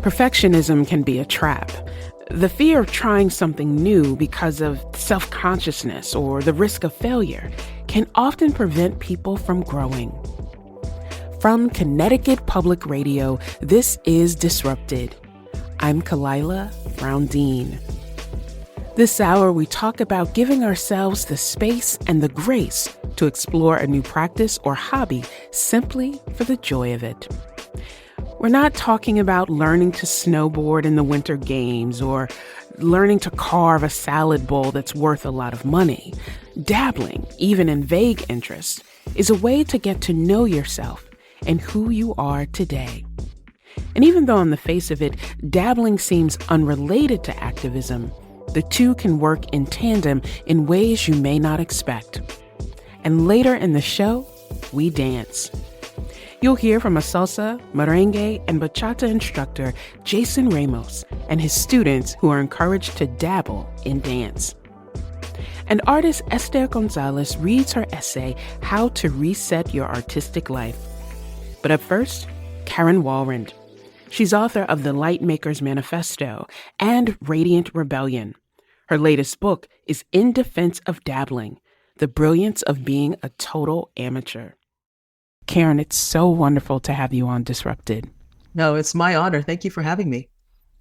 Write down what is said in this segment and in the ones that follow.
Perfectionism can be a trap. The fear of trying something new because of self-consciousness or the risk of failure can often prevent people from growing. From Connecticut Public Radio, this is Disrupted. I'm Kalila Brown-Dean. This hour, we talk about giving ourselves the space and the grace to explore a new practice or hobby simply for the joy of it. We're not talking about learning to snowboard in the Winter Games or learning to carve a salad bowl that's worth a lot of money. Dabbling, even in vague interests, is a way to get to know yourself and who you are today. And even though on the face of it, dabbling seems unrelated to activism, the two can work in tandem in ways you may not expect. And later in the show, we dance. You'll hear from a Salsa, Merengue, and Bachata instructor, Jason Ramos, and his students who are encouraged to dabble in dance. And artist Esther Gonzalez reads her essay, How to Reset Your Artistic Life. But up first, Karen Walrond. She's author of The Lightmaker's Manifesto and Radiant Rebellion. Her latest book is In Defense of Dabbling, The Brilliance of Being a Total Amateur. Karen, it's so wonderful to have you on Disrupted. No, it's my honor. Thank you for having me.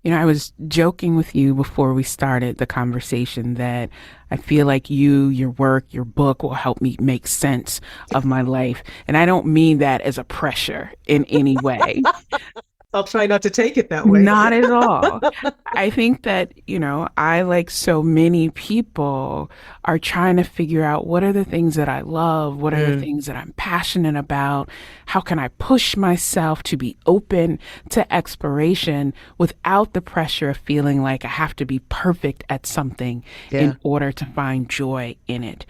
You know, I was joking with you before we started the conversation that I feel like you, your work, your book will help me make sense of my life. And I don't mean that as a pressure in any way. I'll try not to take it that way. Not at all. I think that, I, like so many people, are trying to figure out what are the things that I love, what are the things that I'm passionate about, how can I push myself to be open to exploration without the pressure of feeling like I have to be perfect at something in order to find joy in it.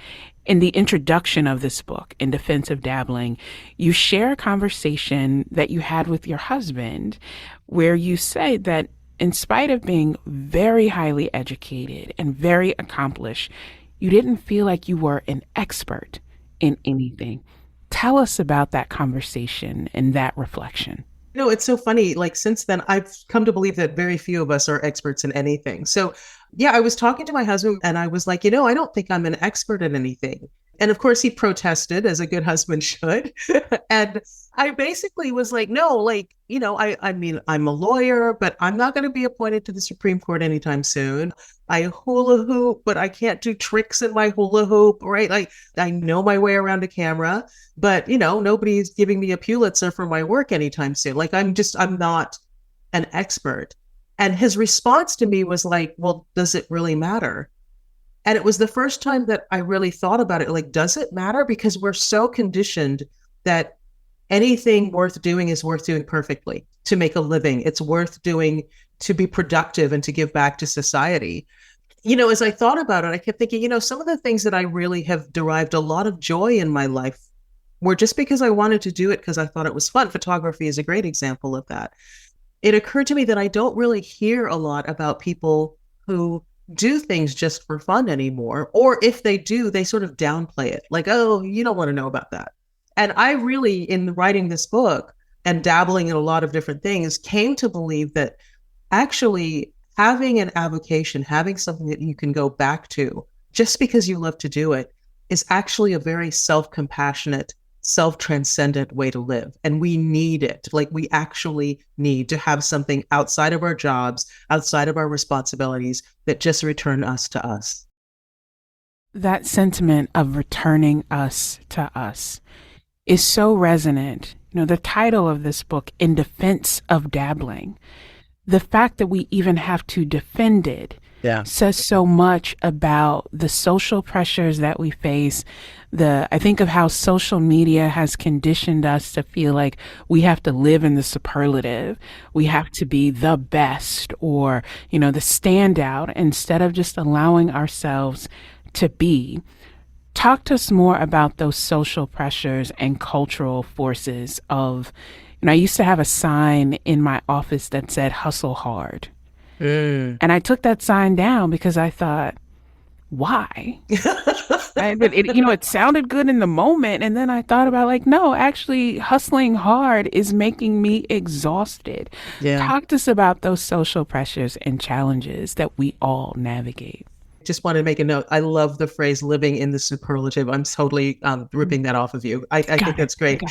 In the introduction of this book, In Defense of Dabbling, you share a conversation that you had with your husband where you say that in spite of being very highly educated and very accomplished, you didn't feel like you were an expert in anything. Tell us about that conversation and that reflection. It's so funny. Like, since then, I've come to believe that very few of us are experts in anything. So, I was talking to my husband and I was like, I don't think I'm an expert in anything. And of course, he protested, as a good husband should. And I basically was like, no, I mean, I'm a lawyer, but I'm not going to be appointed to the Supreme Court anytime soon. I hula hoop, but I can't do tricks in my hula hoop, right? Like, I know my way around a camera, but, nobody's giving me a Pulitzer for my work anytime soon. Like, I'm not an expert. And his response to me was like, well, does it really matter? And it was the first time that I really thought about it. Like, does it matter? Because we're so conditioned that anything worth doing is worth doing perfectly to make a living. It's worth doing to be productive and to give back to society. As I thought about it, I kept thinking, some of the things that I really have derived a lot of joy in my life were just because I wanted to do it because I thought it was fun. Photography is a great example of that. It occurred to me that I don't really hear a lot about people who do things just for fun anymore. Or if they do, they sort of downplay it. Like, oh, you don't want to know about that. And I really, in writing this book and dabbling in a lot of different things, came to believe that actually having an avocation, having something that you can go back to just because you love to do it, is actually a very self-compassionate, self-transcendent way to live. And we need it. Like, we actually need to have something outside of our jobs, outside of our responsibilities, that just return us to us. That sentiment of returning us to us is so resonant. The title of this book, In Defense of Dabbling, the fact that we even have to defend it says so much about the social pressures that we face. I think of how social media has conditioned us to feel like we have to live in the superlative. We have to be the best or, the standout, instead of just allowing ourselves to be. Talk to us more about those social pressures and cultural forces of, I used to have a sign in my office that said, hustle hard. And I took that sign down because I thought, why? Right? But it sounded good in the moment. And then I thought about like, no, actually hustling hard is making me exhausted. Yeah. Talk to us about those social pressures and challenges that we all navigate. Just want to make a note. I love the phrase living in the superlative. I'm totally ripping that off of you. I think Got it. that's great.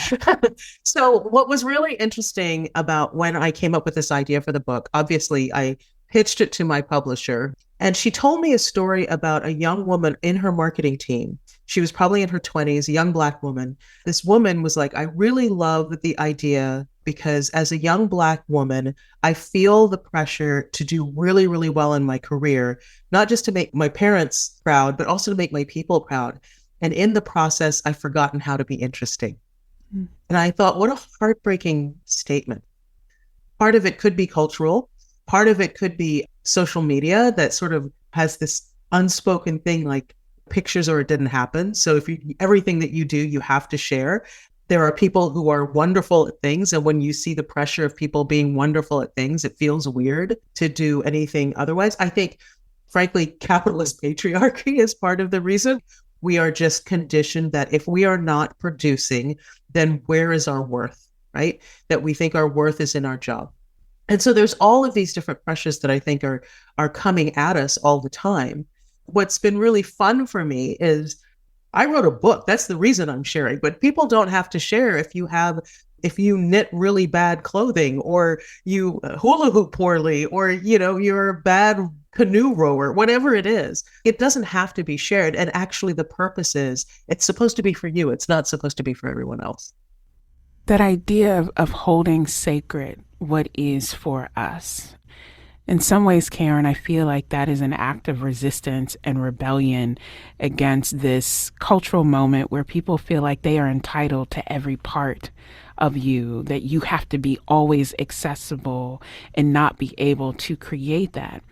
So what was really interesting about when I came up with this idea for the book, obviously I pitched it to my publisher, and she told me a story about a young woman in her marketing team. She was probably in her 20s, a young Black woman. This woman was like, I really love the idea because as a young Black woman, I feel the pressure to do really, really well in my career, not just to make my parents proud, but also to make my people proud. And in the process, I've forgotten how to be interesting. Mm. And I thought, what a heartbreaking statement. Part of it could be cultural. Part of it could be social media that sort of has this unspoken thing like pictures or it didn't happen. So if everything that you do, you have to share. There are people who are wonderful at things. And when you see the pressure of people being wonderful at things, it feels weird to do anything otherwise. I think, frankly, capitalist patriarchy is part of the reason. We are just conditioned that if we are not producing, then where is our worth, right? That we think our worth is in our job. And so there's all of these different pressures that I think are coming at us all the time. What's been really fun for me is I wrote a book. That's the reason I'm sharing, but people don't have to share if you knit really bad clothing or you hula hoop poorly or, you're a bad canoe rower, whatever it is. It doesn't have to be shared. And actually the purpose is it's supposed to be for you. It's not supposed to be for everyone else. That idea of holding sacred what is for us. In some ways, Karen, I feel like that is an act of resistance and rebellion against this cultural moment where people feel like they are entitled to every part of you, that you have to be always accessible and not be able to create that.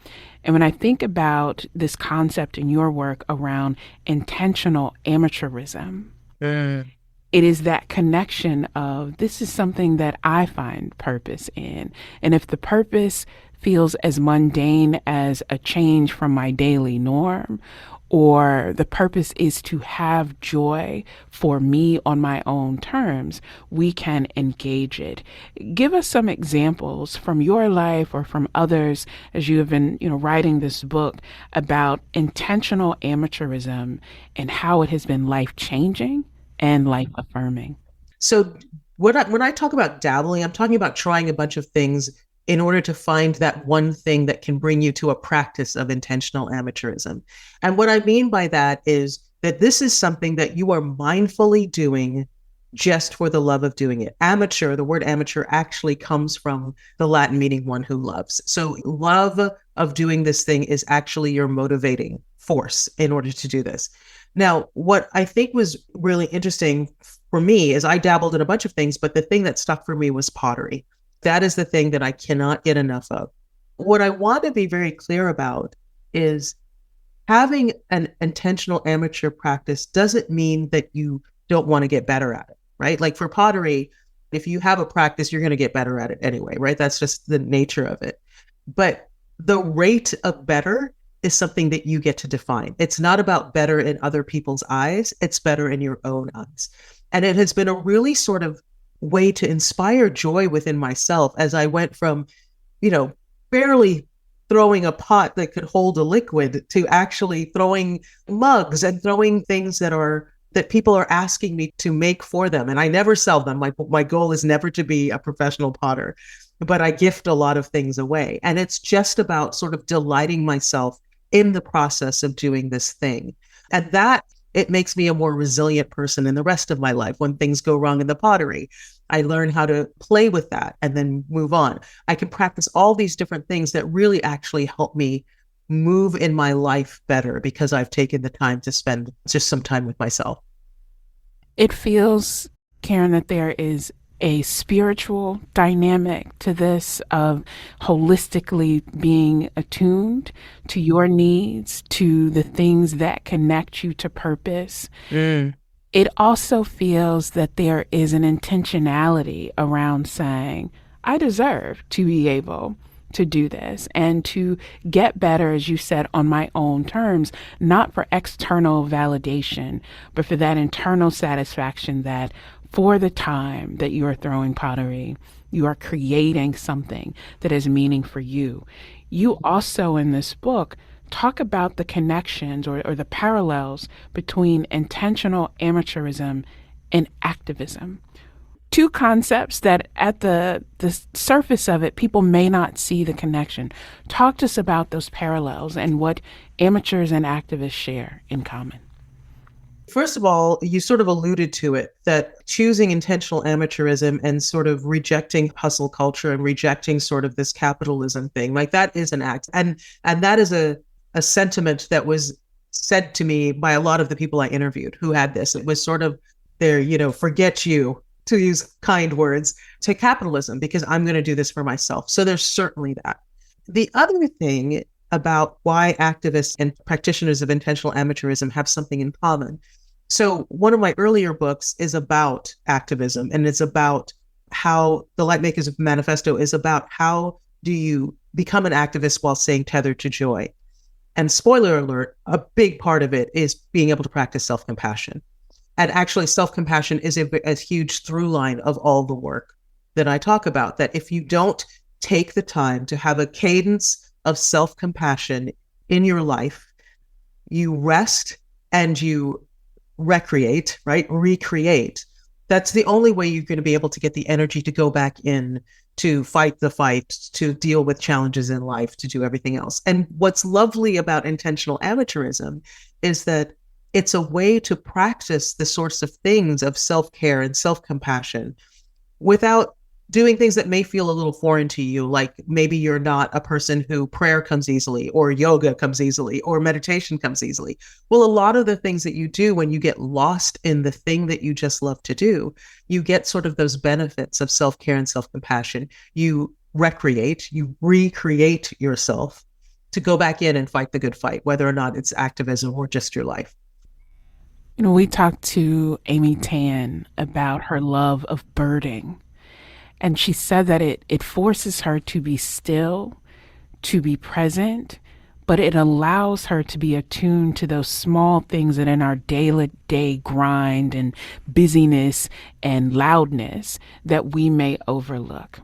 And when I think about this concept in your work around intentional amateurism, it is that connection of this is something that I find purpose in. And if the purpose feels as mundane as a change from my daily norm, or the purpose is to have joy for me on my own terms, we can engage it. Give us some examples from your life or from others as you have been, writing this book about intentional amateurism and how it has been life-changing and life affirming. So when I talk about dabbling, I'm talking about trying a bunch of things in order to find that one thing that can bring you to a practice of intentional amateurism. And what I mean by that is that this is something that you are mindfully doing just for the love of doing it. Amateur, the word amateur actually comes from the Latin meaning one who loves. So love of doing this thing is actually your motivating force in order to do this. Now, what I think was really interesting for me is I dabbled in a bunch of things, but the thing that stuck for me was pottery. That is the thing that I cannot get enough of. What I want to be very clear about is having an intentional amateur practice doesn't mean that you don't want to get better at it, right? Like for pottery, if you have a practice, you're going to get better at it anyway, right? That's just the nature of it. But the rate of better is something that you get to define. It's not about better in other people's eyes. It's better in your own eyes. And it has been a really sort of way to inspire joy within myself as I went from, barely throwing a pot that could hold a liquid to actually throwing mugs and throwing things that people are asking me to make for them. And I never sell them. My goal is never to be a professional potter, but I gift a lot of things away. And it's just about sort of delighting myself in the process of doing this thing. And that it makes me a more resilient person in the rest of my life. When things go wrong in the pottery, I learn how to play with that and then move on. I can practice all these different things that really actually help me move in my life better because I've taken the time to spend just some time with myself. It feels, Karen, that there is a spiritual dynamic to this of holistically being attuned to your needs, to the things that connect you to purpose. It also feels that there is an intentionality around saying, I deserve to be able to do this and to get better, as you said, on my own terms, not for external validation, but for that internal satisfaction that for the time that you are throwing pottery, you are creating something that has meaning for you. You also, in this book, talk about the connections or the parallels between intentional amateurism and activism. Two concepts that at the surface of it, people may not see the connection. Talk to us about those parallels and what amateurs and activists share in common. First of all, you sort of alluded to it, that choosing intentional amateurism and sort of rejecting hustle culture and rejecting sort of this capitalism thing, like that is an act. And that is a sentiment that was said to me by a lot of the people I interviewed who had this. It was sort of their, forget you, to use kind words, to capitalism, because I'm going to do this for myself. So there's certainly that. The other thing about why activists and practitioners of intentional amateurism have something in common. So one of my earlier books is about activism, and it's about how the Lightmakers of Manifesto is about how do you become an activist while staying tethered to joy. And spoiler alert, a big part of it is being able to practice self-compassion. And actually, self-compassion is a huge through line of all the work that I talk about, that if you don't take the time to have a cadence of self-compassion in your life, you rest and you recreate, right? Recreate. That's the only way you're going to be able to get the energy to go back in, to fight the fight, to deal with challenges in life, to do everything else. And what's lovely about intentional amateurism is that it's a way to practice the sorts of things of self-care and self-compassion without doing things that may feel a little foreign to you, like maybe you're not a person who prayer comes easily, or yoga comes easily, or meditation comes easily. Well, a lot of the things that you do when you get lost in the thing that you just love to do, you get sort of those benefits of self-care and self-compassion. You recreate, you recreate yourself to go back in and fight the good fight, whether or not it's activism or just your life. We talked to Amy Tan about her love of birding. And she said that it forces her to be still, to be present, but it allows her to be attuned to those small things that in our day grind and busyness and loudness that we may overlook.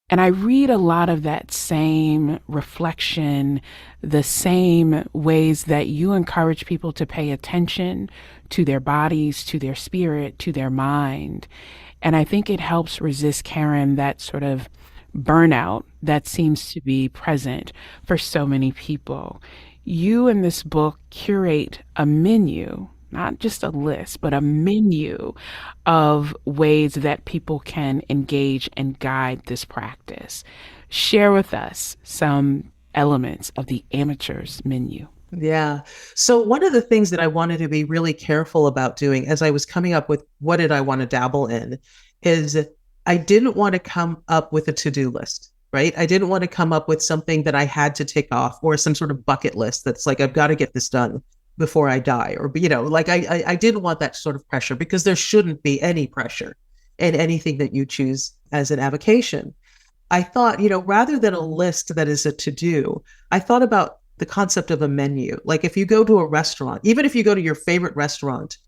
And I read a lot of that same reflection, the same ways that you encourage people to pay attention to their bodies, to their spirit, to their mind. And I think it helps resist, Karen, that sort of burnout that seems to be present for so many people. You in this book curate a menu, not just a list, but a menu of ways that people can engage and guide this practice. Share with us some elements of the amateur's menu. Yeah. So one of the things that I wanted to be really careful about doing as I was coming up with what did I want to dabble in is I didn't want to come up with a to-do list, right? I didn't want to come up with something that I had to tick off or some sort of bucket list that's like, I've got to get this done before I die, or, like I didn't want that sort of pressure, because there shouldn't be any pressure in anything that you choose as an avocation. I thought, rather than a list that is a to-do, I thought about the concept of a menu. Like if you go to a restaurant, even if you go to your favorite restaurant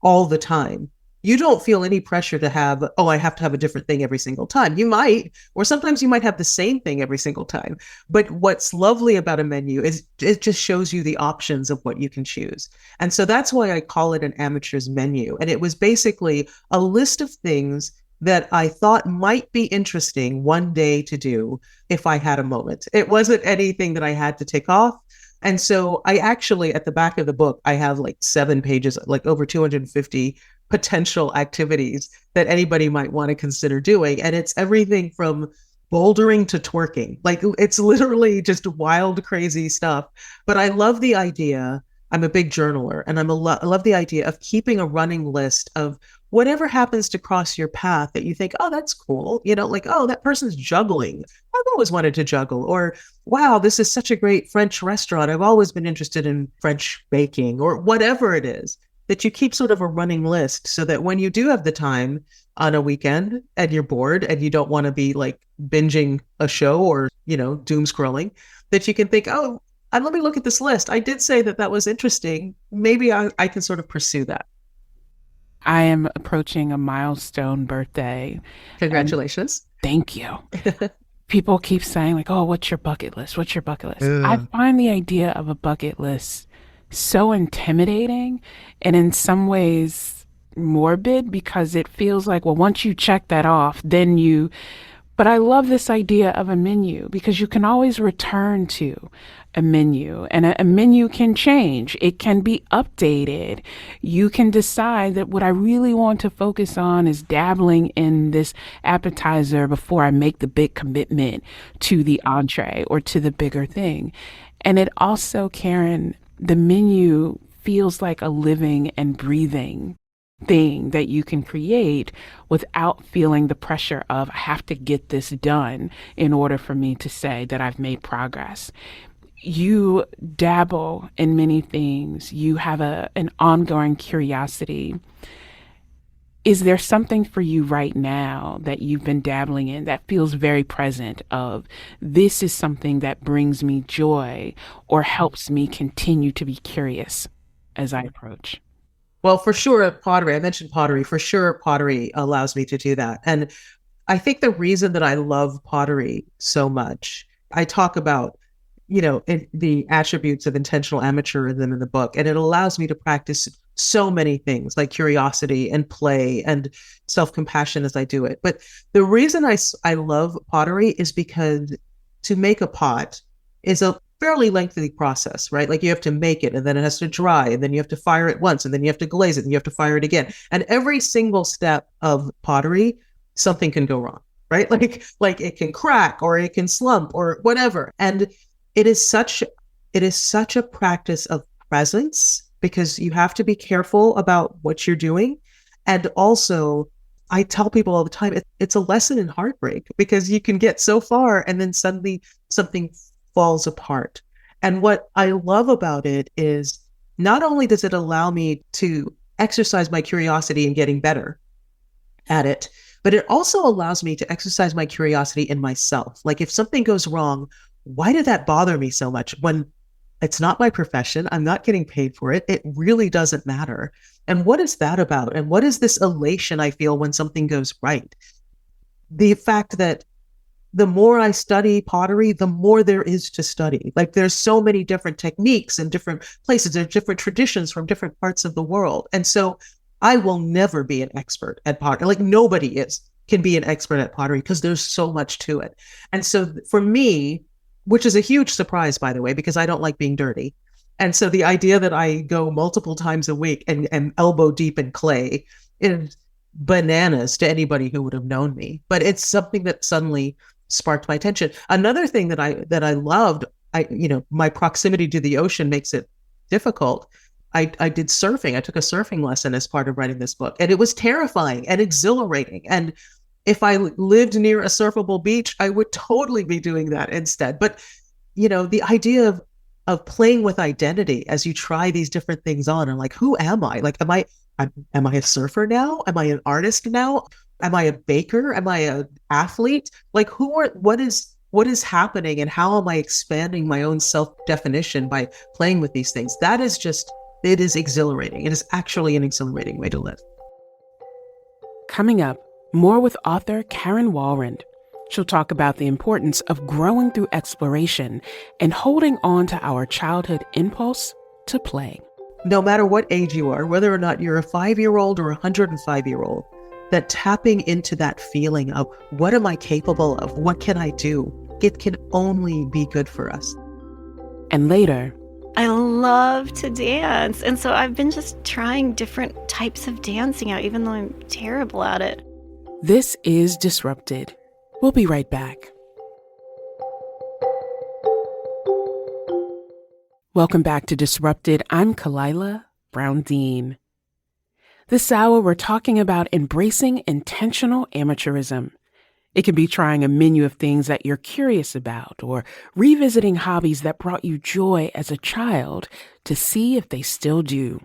all the time, you don't feel any pressure to have, I have to have a different thing every single time. You might, or sometimes you might have the same thing every single time. But what's lovely about a menu is it just shows you the options of what you can choose. And so that's why I call it an amateur's menu. And it was basically a list of things that I thought might be interesting one day to do if I had a moment. It wasn't anything that I had to tick off. And so I actually, at the back of the book, I have like 7 pages, like over 250 potential activities that anybody might want to consider doing. And it's everything from bouldering to twerking. Like it's literally just wild, crazy stuff. But I love the idea. I'm a big journaler, and I love the idea of keeping a running list of whatever happens to cross your path that you think, that's cool. Like, that person's juggling. I've always wanted to juggle. Or, wow, this is such a great French restaurant. I've always been interested in French baking, or whatever it is that you keep sort of a running list so that when you do have the time on a weekend and you're bored and you don't want to be like binging a show or, doom scrolling, that you can think, oh, and let me look at this list. I did say that was interesting. Maybe I can sort of pursue that. I am approaching a milestone birthday. Congratulations. Thank you. People keep saying like, oh, what's your bucket list? What's your bucket list? Ugh. I find the idea of a bucket list so intimidating and in some ways morbid because it feels like, well, once you check that off, but I love this idea of a menu because you can always return to a menu and a menu can change. It can be updated. You can decide that what I really want to focus on is dabbling in this appetizer before I make the big commitment to the entree or to the bigger thing. And it also, Karen, the menu feels like a living and breathing thing that you can create without feeling the pressure of I have to get this done in order for me to say that I've made progress. You dabble in many things. You have an ongoing curiosity. Is there something for you right now that you've been dabbling in that feels very present of this is something that brings me joy or helps me continue to be curious as I approach? Well, for sure, pottery. I mentioned pottery. For sure, pottery allows me to do that. And I think the reason that I love pottery so much, I talk about, the attributes of intentional amateurism in the book, and it allows me to practice so many things like curiosity and play and self-compassion as I do it. But the reason I love pottery is because to make a pot is a fairly lengthy process, right? Like you have to make it and then it has to dry and then you have to fire it once and then you have to glaze it and you have to fire it again. And every single step of pottery, something can go wrong, right? Like it can crack or it can slump or whatever. And it is such a practice of presence because you have to be careful about what you're doing. And also, I tell people all the time, it's a lesson in heartbreak because you can get so far and then suddenly something falls apart. And what I love about it is not only does it allow me to exercise my curiosity in getting better at it, but it also allows me to exercise my curiosity in myself. Like if something goes wrong, why did that bother me so much when it's not my profession? I'm not getting paid for it. It really doesn't matter. And what is that about? And what is this elation I feel when something goes right? The fact that the more I study pottery, the more there is to study. Like there's so many different techniques in different places. There's different traditions from different parts of the world. And so I will never be an expert at pottery. Like nobody can be an expert at pottery because there's so much to it. And so for me, which is a huge surprise, by the way, because I don't like being dirty. And so the idea that I go multiple times a week and elbow deep in clay is bananas to anybody who would have known me. But it's something that suddenly sparked my attention. Another thing that I loved, my proximity to the ocean makes it difficult. I did surfing. I took a surfing lesson as part of writing this book, and it was terrifying and exhilarating. And if I lived near a surfable beach, I would totally be doing that instead. But, the idea of playing with identity as you try these different things on and like, who am I? Like, am I a surfer now? Am I an artist now? Am I a baker? Am I an athlete? Like what is happening and how am I expanding my own self-definition by playing with these things? It is exhilarating. It is actually an exhilarating way to live. Coming up, more with author Karen Walrond. She'll talk about the importance of growing through exploration and holding on to our childhood impulse to play. No matter what age you are, whether or not you're a 5-year-old or a 105-year-old, that tapping into that feeling of what am I capable of? What can I do? It can only be good for us. And later, I love to dance. And so I've been just trying different types of dancing out, even though I'm terrible at it. This is Disrupted. We'll be right back. Welcome back to Disrupted. I'm Kalila Brown-Dean. This hour, we're talking about embracing intentional amateurism. It can be trying a menu of things that you're curious about or revisiting hobbies that brought you joy as a child to see if they still do.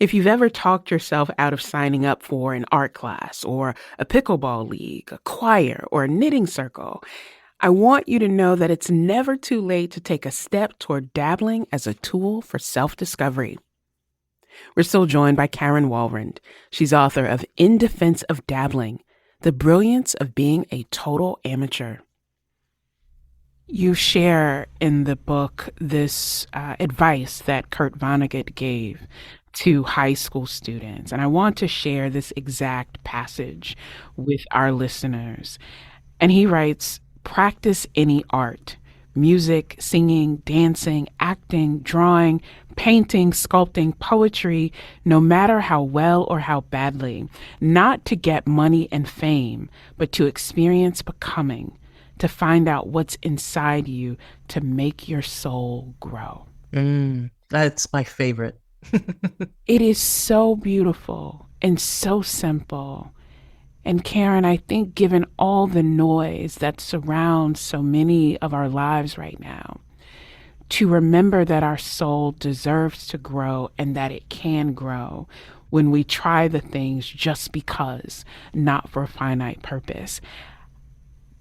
If you've ever talked yourself out of signing up for an art class or a pickleball league, a choir, or a knitting circle, I want you to know that it's never too late to take a step toward dabbling as a tool for self-discovery. We're still joined by Karen Walrond. She's author of In Defense of Dabbling, The Brilliance of Being a Total Amateur. You share in the book this advice that Kurt Vonnegut gave to high school students. And I want to share this exact passage with our listeners. And he writes, "Practice any art, music, singing, dancing, acting, drawing, painting, sculpting, poetry, no matter how well or how badly, not to get money and fame, but to experience becoming, to find out what's inside you, to make your soul grow." That's my favorite. It is so beautiful and so simple. And Karen, I think given all the noise that surrounds so many of our lives right now, to remember that our soul deserves to grow and that it can grow when we try the things just because, not for a finite purpose.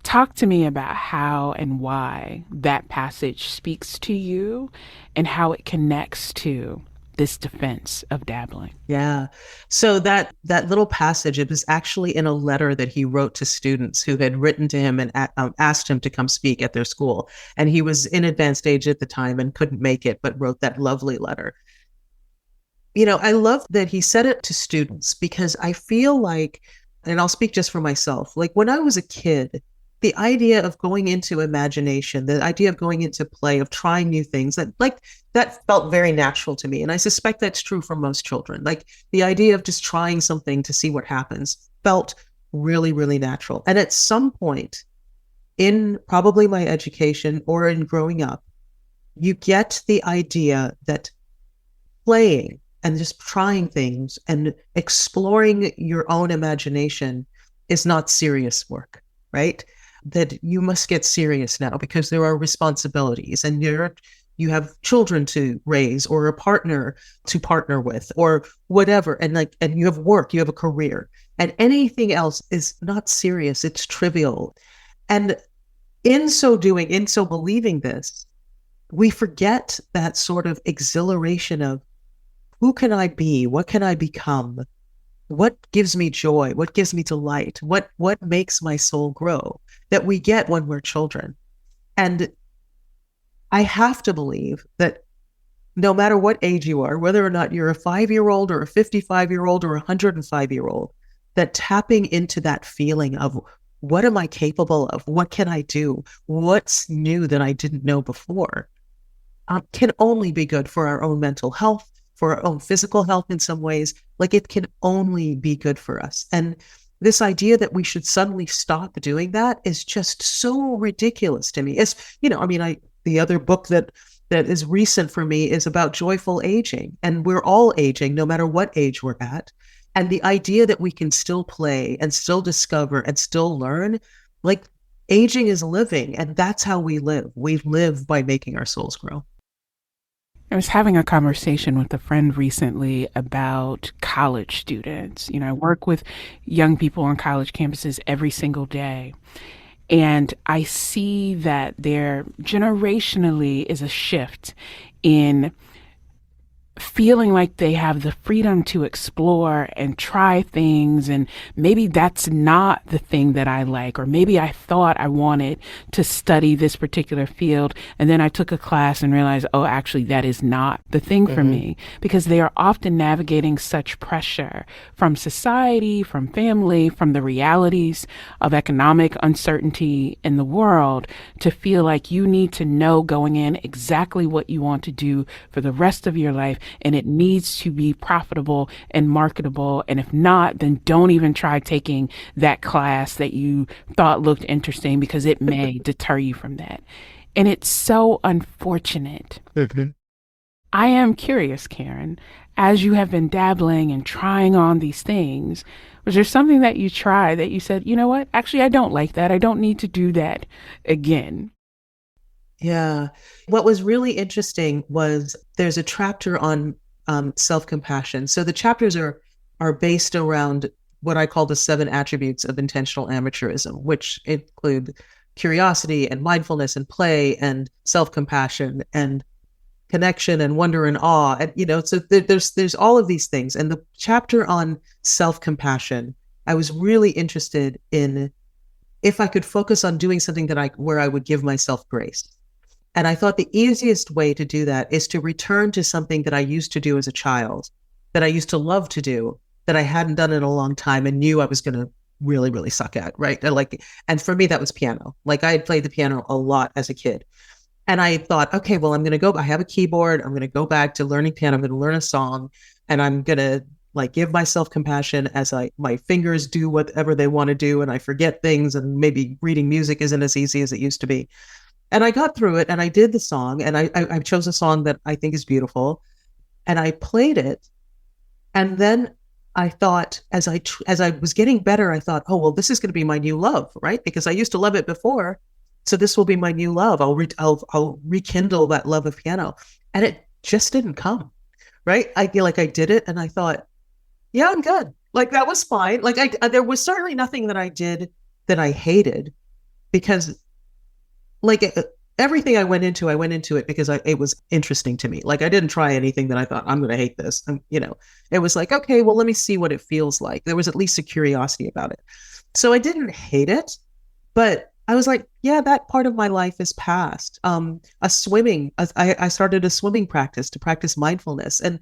Talk to me about how and why that passage speaks to you and how it connects to this defense of dabbling. Yeah. So that little passage, it was actually in a letter that he wrote to students who had written to him and asked him to come speak at their school. And he was in advanced age at the time and couldn't make it, but wrote that lovely letter. You know, I love that he said it to students because I feel like, and I'll speak just for myself, like when I was a kid, the idea of going into imagination, the idea of going into play, of trying new things, that felt very natural to me. And I suspect that's true for most children. Like the idea of just trying something to see what happens felt really, really natural. And at some point in probably my education or in growing up, you get the idea that playing and just trying things and exploring your own imagination is not serious work, right? That you must get serious now because there are responsibilities and you have children to raise or a partner to partner with or whatever. And you have work, you have a career, and anything else is not serious. It's trivial. And in so doing, in so believing this, we forget that sort of exhilaration of who can I be? What can I become? What gives me joy? What gives me delight? What makes my soul grow that we get when we're children? And I have to believe that no matter what age you are, whether or not you're a 5-year-old or a 55-year-old or a 105-year-old, that tapping into that feeling of what am I capable of? What can I do? What's new that I didn't know before? Can only be good for our own mental health, for our own physical health in some ways. Like it can only be good for us. And this idea that we should suddenly stop doing that is just so ridiculous to me. The other book that is recent for me is about joyful aging. And we're all aging, no matter what age we're at. And the idea that we can still play and still discover and still learn, like aging is living. And that's how we live. We live by making our souls grow. I was having a conversation with a friend recently about college students. You know, I work with young people on college campuses every single day. And I see that there generationally is a shift in feeling like they have the freedom to explore and try things. And maybe that's not the thing that I like, or maybe I thought I wanted to study this particular field. And then I took a class and realized, oh, actually, that is not the thing for me, because they are often navigating such pressure from society, from family, from the realities of economic uncertainty in the world to feel like you need to know going in exactly what you want to do for the rest of your life. And it needs to be profitable and marketable. And if not, then don't even try taking that class that you thought looked interesting because it may deter you from that. And it's so unfortunate. I am curious, Karen, as you have been dabbling and trying on these things, was there something that you tried that you said, you know what, actually, I don't like that. I don't need to do that again? Yeah. What was really interesting was there's a chapter on self-compassion. So the chapters are based around what I call the 7 attributes of intentional amateurism, which include curiosity and mindfulness and play and self-compassion and connection and wonder and awe. And, so there's all of these things. And the chapter on self-compassion, I was really interested in if I could focus on doing something where I would give myself grace. And I thought the easiest way to do that is to return to something that I used to do as a child, that I used to love to do, that I hadn't done in a long time and knew I was going to really, really suck at, right? And for me, that was piano. Like I had played the piano a lot as a kid. And I thought, okay, well, I have a keyboard. I'm going to go back to learning piano. I'm going to learn a song and I'm going to give myself compassion as my fingers do whatever they want to do. And I forget things and maybe reading music isn't as easy as it used to be. And I got through it and I did the song and I chose a song that I think is beautiful and I played it. And then I thought, as I was getting better, I thought, oh, well, this is going to be my new love, right? Because I used to love it before. So this will be my new love. I'll rekindle that love of piano. And it just didn't come, right? I feel like I did it and I thought, yeah, I'm good. Like that was fine. Like there was certainly nothing that I did that I hated because everything I went into it because it was interesting to me. Like I didn't try anything that I thought I'm going to hate this. And, it was like, okay, well, let me see what it feels like. There was at least a curiosity about it. So I didn't hate it, but I was like, yeah, that part of my life is past. I started a swimming practice to practice mindfulness. And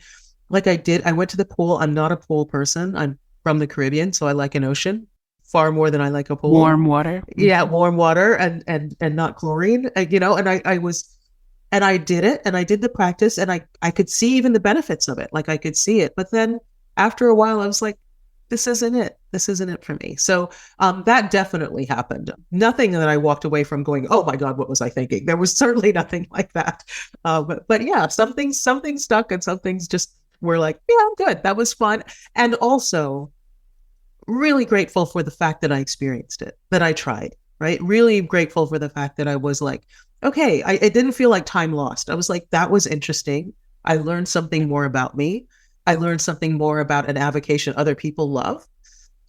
like I went to the pool. I'm not a pool person. I'm from the Caribbean, so I like an ocean far more than I like a pool. Warm water. Yeah, warm water and not chlorine, and I did it and I did the practice and I could see even the benefits of it. Like I could see it. But then after a while I was like, this isn't it. This isn't it for me. So that definitely happened. Nothing that I walked away from going, oh my God, what was I thinking? There was certainly nothing like that. But yeah, something stuck and some things just were like, yeah, I'm good. That was fun. And also really grateful for the fact that I experienced it, that I tried, right? Really grateful for the fact that I was like, okay, it didn't feel like time lost. I was like, that was interesting. I learned something more about me. I learned something more about an avocation other people love.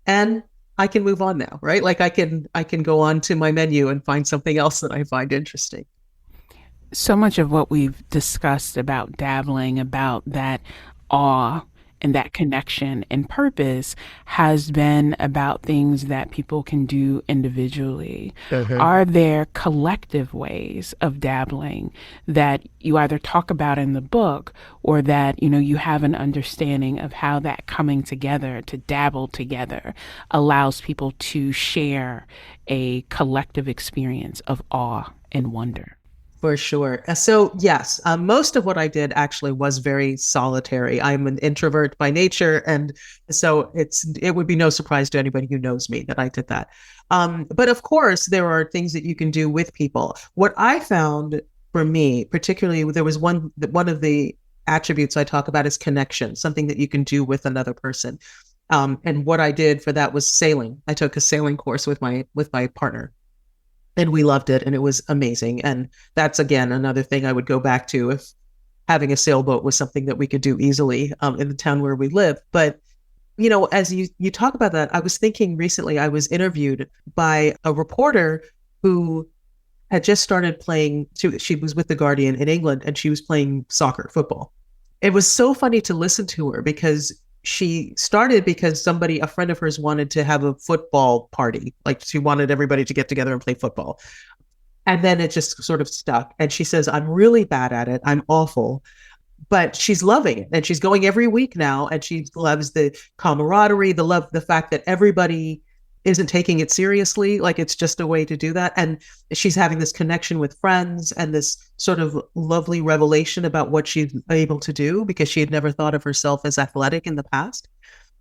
And I can move on now, right? Like I can go on to my menu and find something else that I find interesting. So much of what we've discussed about dabbling, about that awe and that connection and purpose has been about things that people can do individually. Mm-hmm. Are there collective ways of dabbling that you either talk about in the book or that, you have an understanding of how that coming together, to dabble together, allows people to share a collective experience of awe and wonder? For sure. So yes, most of what I did actually was very solitary. I'm an introvert by nature. And so it would be no surprise to anybody who knows me that I did that. But of course, there are things that you can do with people. What I found for me, particularly, there was one of the attributes I talk about is connection, something that you can do with another person. And what I did for that was sailing. I took a sailing course with my partner. And we loved it and it was amazing. And that's, again, another thing I would go back to if having a sailboat was something that we could do easily in the town where we live. But, as you talk about that, I was thinking recently I was interviewed by a reporter who had just started playing. She was with The Guardian in England and she was playing football. It was so funny to listen to her because she started because a friend of hers wanted to have a football party. Like she wanted everybody to get together and play football. And then it just sort of stuck. And she says, I'm really bad at it. I'm awful. But she's loving it. And she's going every week now. And she loves the camaraderie, the fact that everybody isn't taking it seriously. Like it's just a way to do that. And she's having this connection with friends and this sort of lovely revelation about what she's able to do because she had never thought of herself as athletic in the past.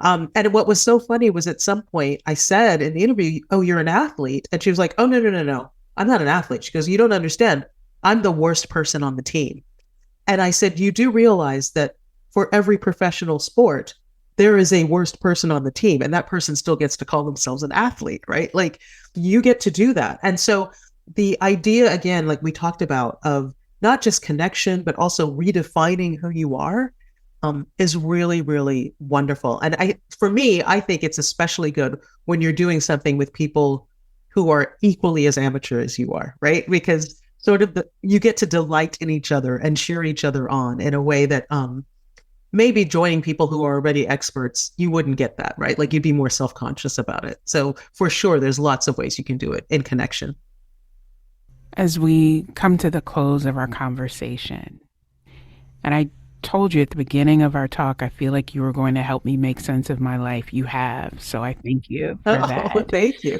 And what was so funny was at some point I said in the interview, oh, you're an athlete. And she was like, oh, no. I'm not an athlete. She goes, you don't understand. I'm the worst person on the team. And I said, you do realize that for every professional sport, there is a worst person on the team and that person still gets to call themselves an athlete, right? Like you get to do that. And so the idea, again, like we talked about, of not just connection, but also redefining who you are is really, really wonderful. And for me, I think it's especially good when you're doing something with people who are equally as amateur as you are, right? Because sort of you get to delight in each other and cheer each other on in a way that maybe joining people who are already experts, you wouldn't get that, right? Like you'd be more self-conscious about it. So for sure, there's lots of ways you can do it in connection. As we come to the close of our conversation, and I told you at the beginning of our talk, I feel like you were going to help me make sense of my life. You have. So I thank you for that. Thank you.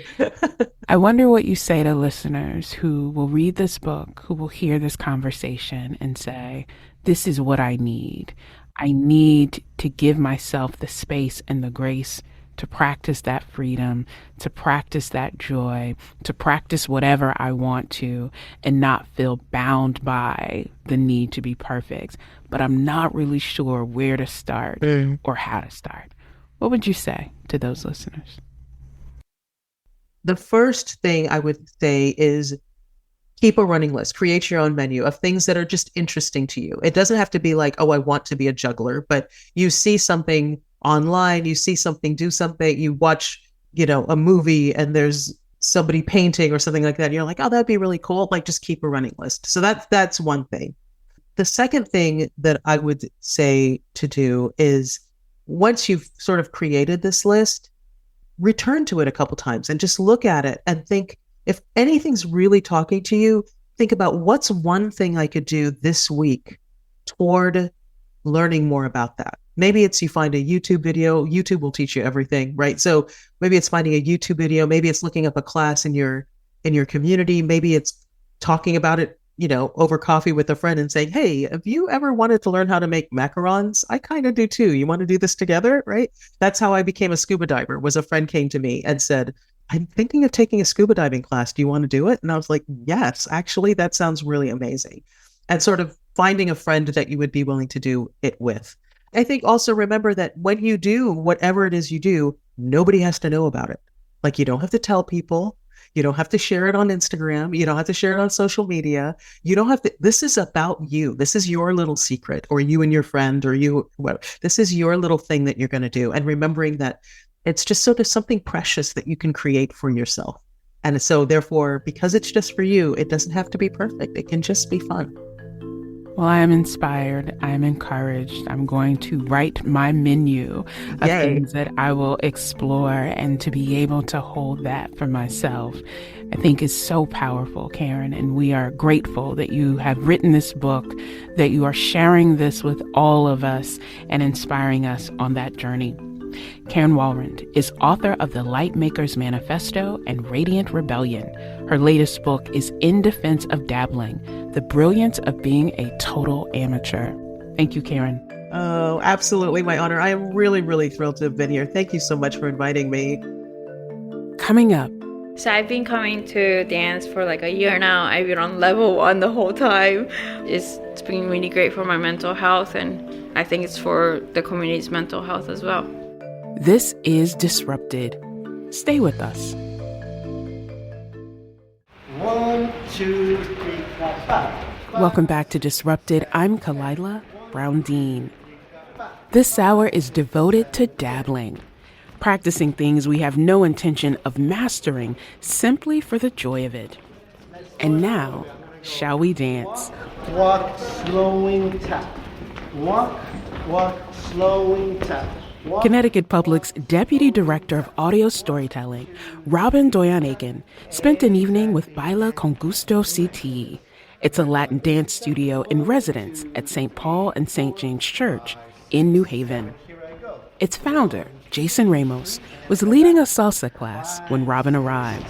I wonder what you say to listeners who will read this book, who will hear this conversation and say, this is what I need. I need to give myself the space and the grace to practice that freedom, to practice that joy, to practice whatever I want to, and not feel bound by the need to be perfect. But I'm not really sure where to start or how to start. What would you say to those listeners? The first thing I would say is keep a running list, create your own menu of things that are just interesting to you. It doesn't have to be like, oh, I want to be a juggler, but you see something online, you see something, do something, you watch, a movie and there's somebody painting or something like that. And you're like, oh, that'd be really cool. Like just keep a running list. So that's one thing. The second thing that I would say to do is once you've sort of created this list, return to it a couple times and just look at it and think, if anything's really talking to you, think about what's one thing I could do this week toward learning more about that. Maybe it's you find a YouTube video. YouTube will teach you everything, right? So maybe it's finding a YouTube video. Maybe it's looking up a class in your community. Maybe it's talking about it, over coffee with a friend and saying, hey, have you ever wanted to learn how to make macarons? I kind of do too. You want to do this together, right? That's how I became a scuba diver, was a friend came to me and said, I'm thinking of taking a scuba diving class. Do you want to do it? And I was like, yes, actually, that sounds really amazing. And sort of finding a friend that you would be willing to do it with. I think also remember that when you do whatever it is you do, nobody has to know about it. Like you don't have to tell people. You don't have to share it on Instagram. You don't have to share it on social media. You don't have to. This is about you. This is your little secret, or you and your friend, or you. Well, this is your little thing that you're going to do. And remembering that it's just sort of something precious that you can create for yourself. And so therefore, because it's just for you, it doesn't have to be perfect. It can just be fun. Well, I am inspired. I'm encouraged. I'm going to write my menu of things that I will explore, and to be able to hold that for myself, I think is so powerful, Karen. And we are grateful that you have written this book, that you are sharing this with all of us and inspiring us on that journey. Karen Walrond is author of The Lightmaker's Manifesto and Radiant Rebellion. Her latest book is In Defense of Dabbling, The Brilliance of Being a Total Amateur. Thank you, Karen. Oh, absolutely. My honor. I am really, really thrilled to have been here. Thank you so much for inviting me. Coming up. So I've been coming to dance for like a year now. I've been on level 1 the whole time. It's been really great for my mental health, and I think it's for the community's mental health as well. This is Disrupted. Stay with us. 1, 2, 3, 4, 5. Welcome back to Disrupted. I'm Kalila Brown-Dean. This hour is devoted to dabbling, practicing things we have no intention of mastering simply for the joy of it. And now, shall we dance? Walk, slowing, tap. Walk, slowing, tap. Connecticut Public's Deputy Director of Audio Storytelling, Robin Doyon-Aiken, spent an evening with Baila Con Gusto CT. It's a Latin dance studio in residence at St. Paul and St. James Church in New Haven. Its founder, Jason Ramos, was leading a salsa class when Robin arrived.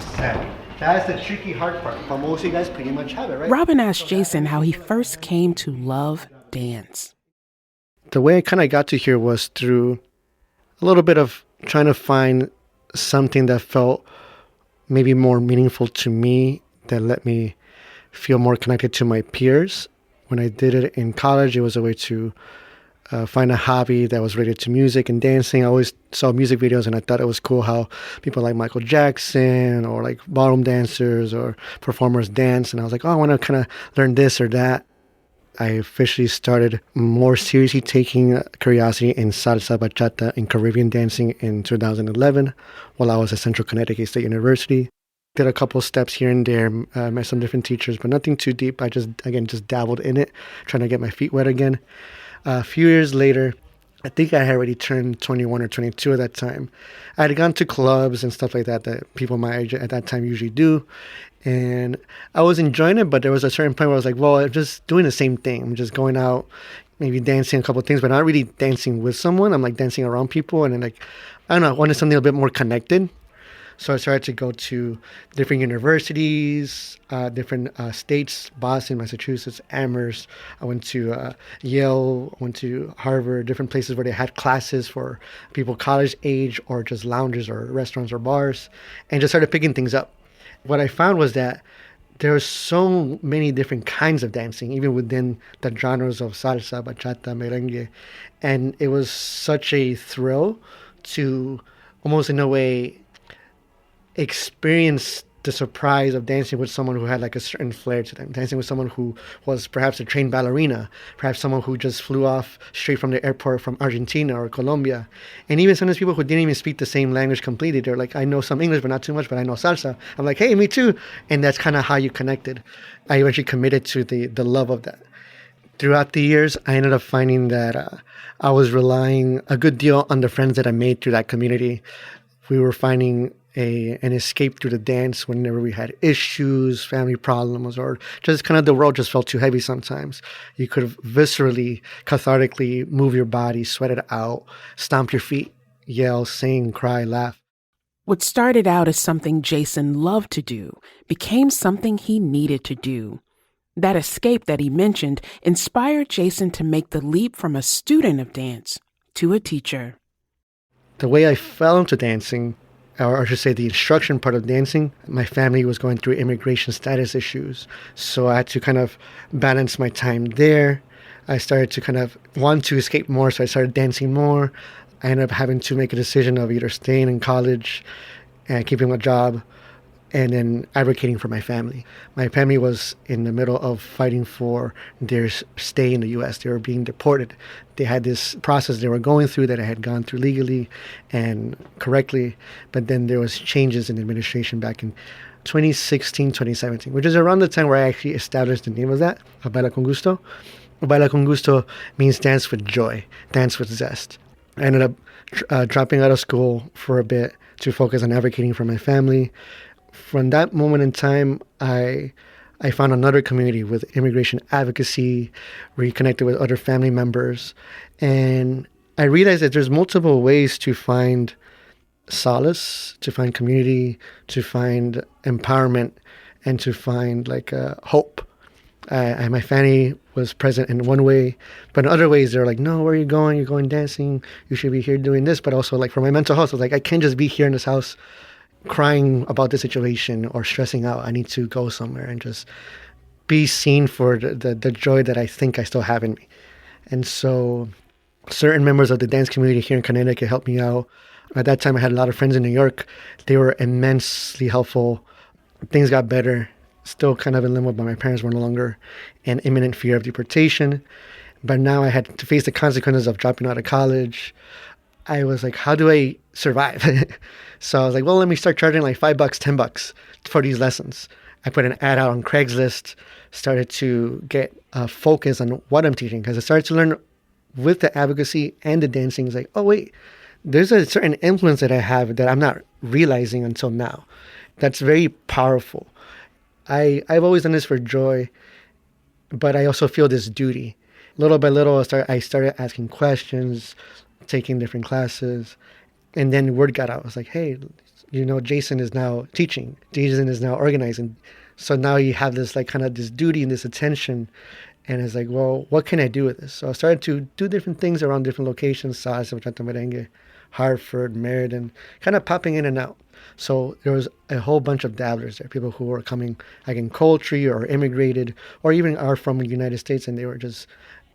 That's the tricky hard part, but most of you guys pretty much have it, right? Robin asked Jason how he first came to love dance. The way I kind of got to here was through a little bit of trying to find something that felt maybe more meaningful to me, that let me feel more connected to my peers. When I did it in college, it was a way to find a hobby that was related to music and dancing. I always saw music videos, and I thought it was cool how people like Michael Jackson or like ballroom dancers or performers dance. And I was like, oh, I want to kind of learn this or that. I officially started more seriously taking curiosity in salsa, bachata, and Caribbean dancing in 2011 while I was at Central Connecticut State University. Did a couple steps here and there, met some different teachers, but nothing too deep. I just dabbled in it, trying to get my feet wet again. A few years later, I think I had already turned 21 or 22 at that time. I had gone to clubs and stuff like that people my age at that time usually do. And I was enjoying it, but there was a certain point where I was like, well, I'm just doing the same thing. I'm just going out, maybe dancing a couple of things, but not really dancing with someone. I'm like dancing around people. And then I don't know, I wanted something a bit more connected. So I started to go to different universities, different states, Boston, Massachusetts, Amherst. I went to Yale, I went to Harvard, different places where they had classes for people college age or just lounges or restaurants or bars, and just started picking things up. What I found was that there are so many different kinds of dancing, even within the genres of salsa, bachata, merengue. And it was such a thrill to almost in a way experience the surprise of dancing with someone who had like a certain flair to them, dancing with someone who was perhaps a trained ballerina, perhaps someone who just flew off straight from the airport from Argentina or Colombia. And even sometimes people who didn't even speak the same language completely, they're like, I know some English, but not too much, but I know salsa. I'm like, hey, me too. And that's kind of how you connected. I eventually committed to the love of that. Throughout the years, I ended up finding that I was relying a good deal on the friends that I made through that community. We were finding an escape through the dance whenever we had issues, family problems, or just kind of the world just felt too heavy sometimes. You could viscerally, cathartically move your body, sweat it out, stomp your feet, yell, sing, cry, laugh. What started out as something Jason loved to do became something he needed to do. That escape that he mentioned inspired Jason to make the leap from a student of dance to a teacher. The way I fell into dancing, or I should say the instruction part of dancing, my family was going through immigration status issues. So I had to kind of balance my time there. I started to kind of want to escape more, so I started dancing more. I ended up having to make a decision of either staying in college and keeping a job and then advocating for my family. My family was in the middle of fighting for their stay in the U.S. They were being deported. They had this process they were going through that I had gone through legally and correctly, but then there was changes in administration back in 2016, 2017, which is around the time where I actually established the name of that, Baila Con Gusto. Baila Con Gusto means dance with joy, dance with zest. I ended up dropping out of school for a bit to focus on advocating for my family. From that moment in time, I found another community with immigration advocacy, reconnected with other family members, and I realized that there's multiple ways to find solace, to find community, to find empowerment, and to find hope. My family was present in one way, but in other ways they're like, no, where are you going? You're going dancing. You should be here doing this. But also like for my mental health, I was like, I can't just be here in this house crying about the situation or stressing out. I need to go somewhere and just be seen for the joy that I think I still have in me. And so certain members of the dance community here in Connecticut helped me out. At that time, I had a lot of friends in New York. They were immensely helpful. Things got better. Still kind of in limbo, but my parents were no longer in imminent fear of deportation. But now I had to face the consequences of dropping out of college. I was like, how do I survive? So I was like, well, let me start charging like $5, $10 for these lessons. I put an ad out on Craigslist, started to get a focus on what I'm teaching, because I started to learn with the advocacy and the dancing. It's like, oh, wait, there's a certain influence that I have that I'm not realizing until now. That's very powerful. I've always done this for joy, but I also feel this duty. Little by little, I started asking questions, taking different classes, and then word got out. I was like, hey, Jason is now teaching. Jason is now organizing. So now you have this kind of this duty and this attention. And it's like, well, what can I do with this? So I started to do different things around different locations, Salsa, Bachata and Merengue, Hartford, Meriden, kind of popping in and out. So there was a whole bunch of dabblers there, people who were coming like in culture or immigrated or even are from the United States, and they were just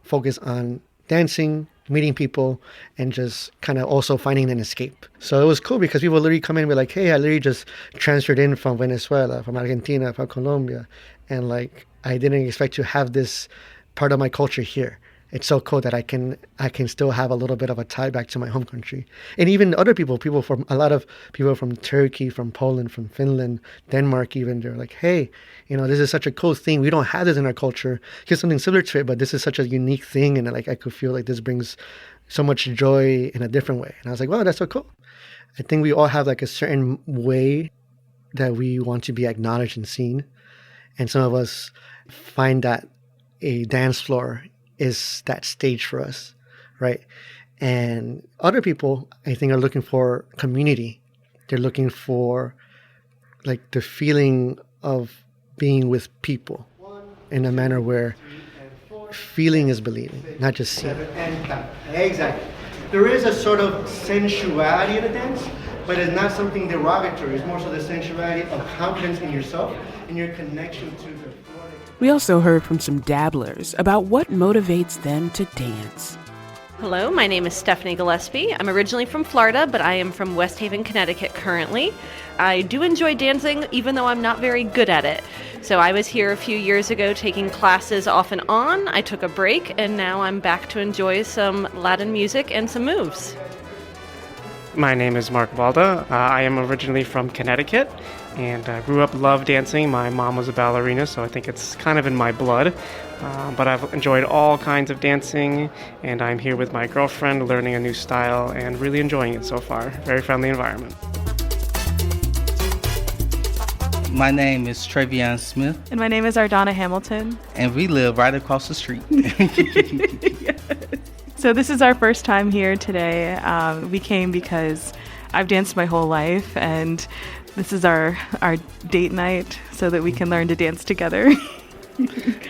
focused on dancing, meeting people, and just kind of also finding an escape. So it was cool because people literally come in and be like, hey, I literally just transferred in from Venezuela, from Argentina, from Colombia. And I didn't expect to have this part of my culture here. It's so cool that I can still have a little bit of a tie back to my home country. And even other people from a lot of people from Turkey, from Poland, from Finland, Denmark even, they're like, hey, this is such a cool thing. We don't have this in our culture. Here's something similar to it, but this is such a unique thing. And like I could feel like this brings so much joy in a different way. And I was like, wow, that's so cool. I think we all have like a certain way that we want to be acknowledged and seen. And some of us find that a dance floor is that stage for us, right? And other people, I think, are looking for community. They're looking for like the feeling of being with people in a manner where feeling is believing, not just seeing. Exactly. There is a sort of sensuality in the dance, but it's not something derogatory. It's more so the sensuality of confidence in yourself and your connection to the floor. We also heard from some dabblers about what motivates them to dance. Hello, my name is Stephanie Gillespie. I'm originally from Florida, but I am from West Haven, Connecticut currently. I do enjoy dancing, even though I'm not very good at it. So I was here a few years ago taking classes off and on. I took a break, and now I'm back to enjoy some Latin music and some moves. My name is Mark Balda. I am originally from Connecticut and grew up, loved dancing. My mom was a ballerina, so I think it's kind of in my blood. But I've enjoyed all kinds of dancing, and I'm here with my girlfriend learning a new style and really enjoying it so far. Very friendly environment. My name is Travion Smith. And my name is Ardonna Hamilton. And we live right across the street. Yes. So this is our first time here today. We came because I've danced my whole life, and this is our date night so that we can learn to dance together.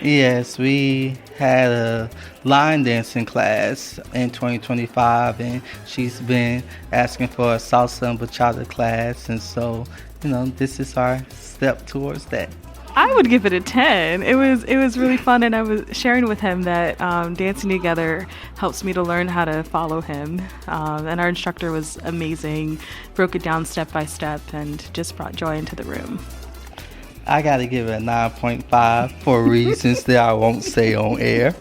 Yes, we had a line dancing class in 2025, and she's been asking for a salsa and bachata class, and so, this is our step towards that. I would give it a 10. It was really fun, and I was sharing with him that dancing together helps me to learn how to follow him. And our instructor was amazing, broke it down step by step, and just brought joy into the room. I got to give it a 9.5 for reasons that I won't say on air.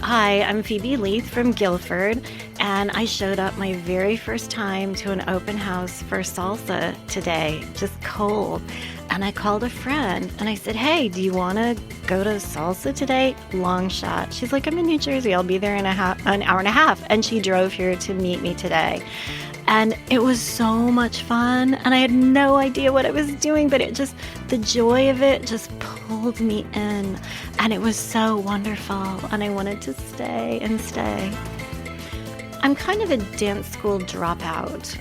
Hi, I'm Phoebe Leith from Guilford, and I showed up my very first time to an open house for salsa today, just cold. And I called a friend and I said, hey, do you want to go to salsa today? Long shot. She's like, I'm in New Jersey. I'll be there in an hour and a half. And she drove here to meet me today. And it was so much fun, and I had no idea what I was doing, but the joy of it just pulled me in, and it was so wonderful, and I wanted to stay and stay. I'm kind of a dance school dropout.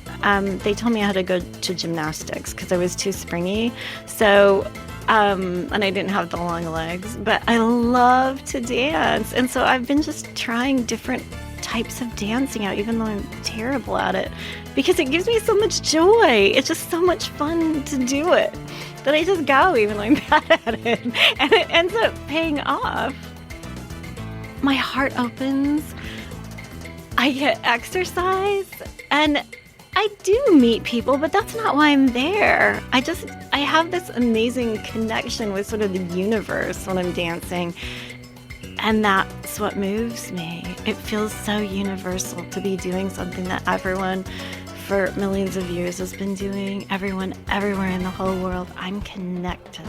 They told me I had to go to gymnastics because I was too springy, so and I didn't have the long legs, but I love to dance, and so I've been just trying different types of dancing out, even though I'm terrible at it, because it gives me so much joy. It's just so much fun to do it that I just go even though I'm bad at it, and it ends up paying off. My heart opens, I get exercise, and I do meet people, but that's not why I'm there. I have this amazing connection with sort of the universe when I'm dancing. And that's what moves me. It feels so universal to be doing something that everyone for millions of years has been doing. Everyone, everywhere in the whole world, I'm connected.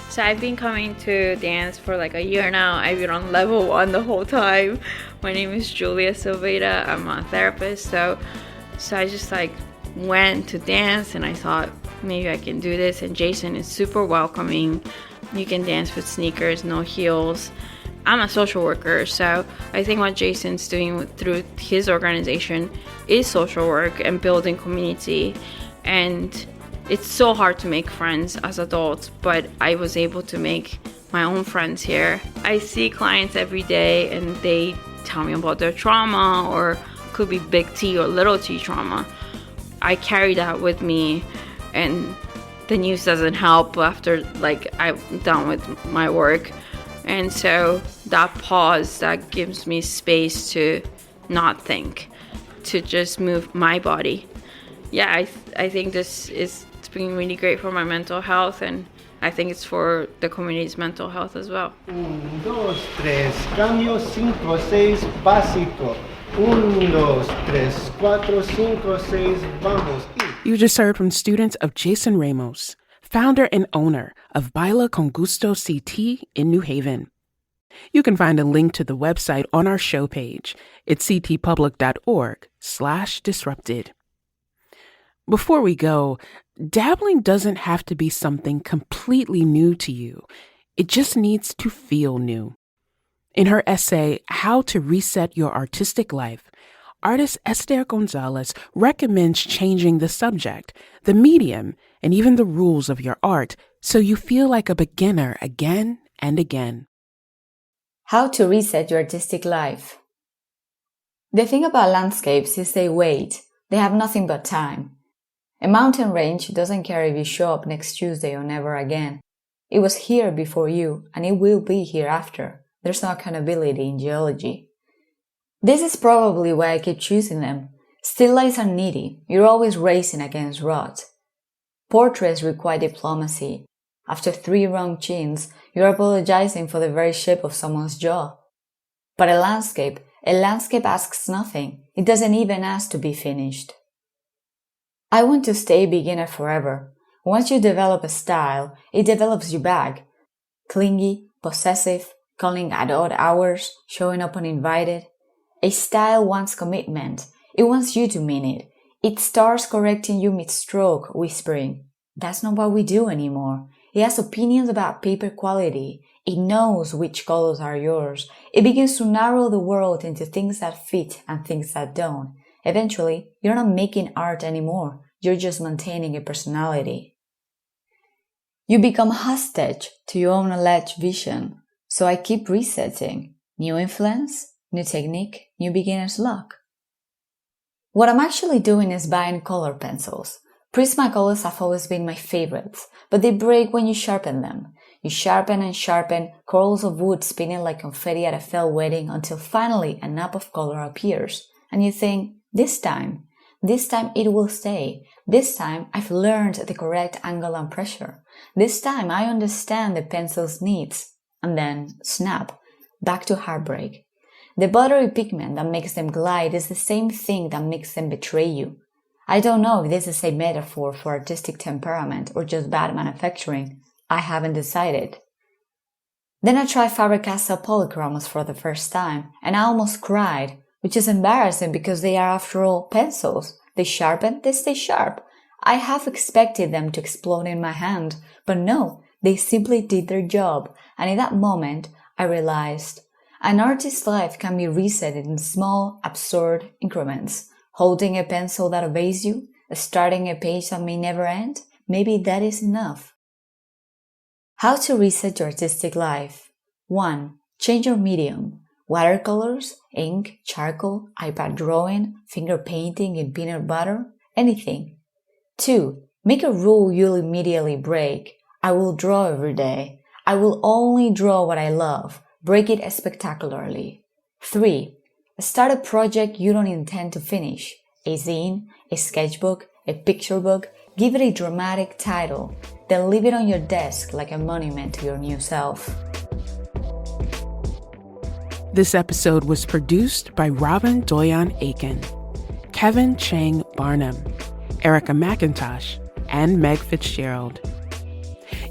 So I've been coming to dance for like a year now. I've been on level 1 the whole time. My name is Julia Silveira. I'm a therapist. So I just went to dance, and I thought, maybe I can do this. And Jason is super welcoming. You can dance with sneakers, no heels. I'm a social worker, so I think what Jason's doing through his organization is social work and building community. And it's so hard to make friends as adults, but I was able to make my own friends here. I see clients every day, and they tell me about their trauma, or could be big T or little t trauma. I carry that with me, and the news doesn't help after I'm done with my work. And so that pause, that gives me space to not think, to just move my body yeah, I think it's been really great for my mental health, and I think it's for the community's mental health as well. 1, 2, 3, cambio 5, 6, básico. 1, 2, 3, 4, 5, 6, vamos. You just heard from students of Jason Ramos, founder and owner of Baila Con Gusto CT in New Haven. You can find a link to the website on our show page. It's ctpublic.org/disrupted. Before we go, dabbling doesn't have to be something completely new to you. It just needs to feel new. In her essay, How to Reset Your Artistic Life, artist Esther Gonzalez recommends changing the subject, the medium, and even the rules of your art so you feel like a beginner again and again. How to reset your artistic life. The thing about landscapes is they wait. They have nothing but time. A mountain range doesn't care if you show up next Tuesday or never again. It was here before you, and it will be here after. There's no accountability in geology. This is probably why I keep choosing them. Still lifes are needy. You're always racing against rot. Portraits require diplomacy. After 3 wrong chins, you're apologizing for the very shape of someone's jaw. But a landscape asks nothing. It doesn't even ask to be finished. I want to stay beginner forever. Once you develop a style, it develops you back. Clingy, possessive, calling at odd hours, showing up uninvited. A style wants commitment. It wants you to mean it. It starts correcting you mid-stroke, whispering, "That's not what we do anymore." It has opinions about paper quality. It knows which colors are yours. It begins to narrow the world into things that fit and things that don't. Eventually, you're not making art anymore. You're just maintaining a personality. You become hostage to your own alleged vision. So I keep resetting. New influence, new technique, new beginner's luck. What I'm actually doing is buying color pencils. Prismacolors have always been my favorites, but they break when you sharpen them. You sharpen and sharpen, corals of wood spinning like confetti at a failed wedding until finally a nap of color appears. And you think, this time it will stay. This time I've learned the correct angle and pressure. This time I understand the pencil's needs. And then, snap, back to heartbreak. The buttery pigment that makes them glide is the same thing that makes them betray you. I don't know if this is a metaphor for artistic temperament or just bad manufacturing. I haven't decided. Then I tried Faber-Castell polychromos for the first time, and I almost cried, which is embarrassing because they are, after all, pencils. They sharpen, they stay sharp. I half expected them to explode in my hand, but no, they simply did their job, and in that moment, I realized an artist's life can be reset in small, absurd increments. Holding a pencil that obeys you, starting a page that may never end, maybe that is enough. How to reset your artistic life. 1. Change your medium. Watercolors, ink, charcoal, iPad drawing, finger painting in peanut butter, anything. 2. Make a rule you'll immediately break. I will draw every day. I will only draw what I love. Break it spectacularly. 3. Start a project you don't intend to finish. A zine, a sketchbook, a picture book. Give it a dramatic title. Then leave it on your desk like a monument to your new self. This episode was produced by Robin Doyon Aiken, Kevin Chang Barnum, Erica McIntosh, and Meg Fitzgerald.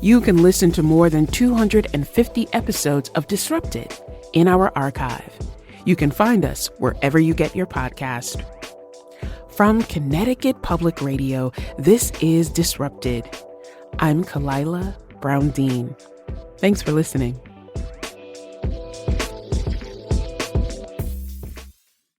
You can listen to more than 250 episodes of Disrupted in our archive. You can find us wherever you get your podcast. From Connecticut Public Radio, this is Disrupted. I'm Kalila Brown-Dean. Thanks for listening.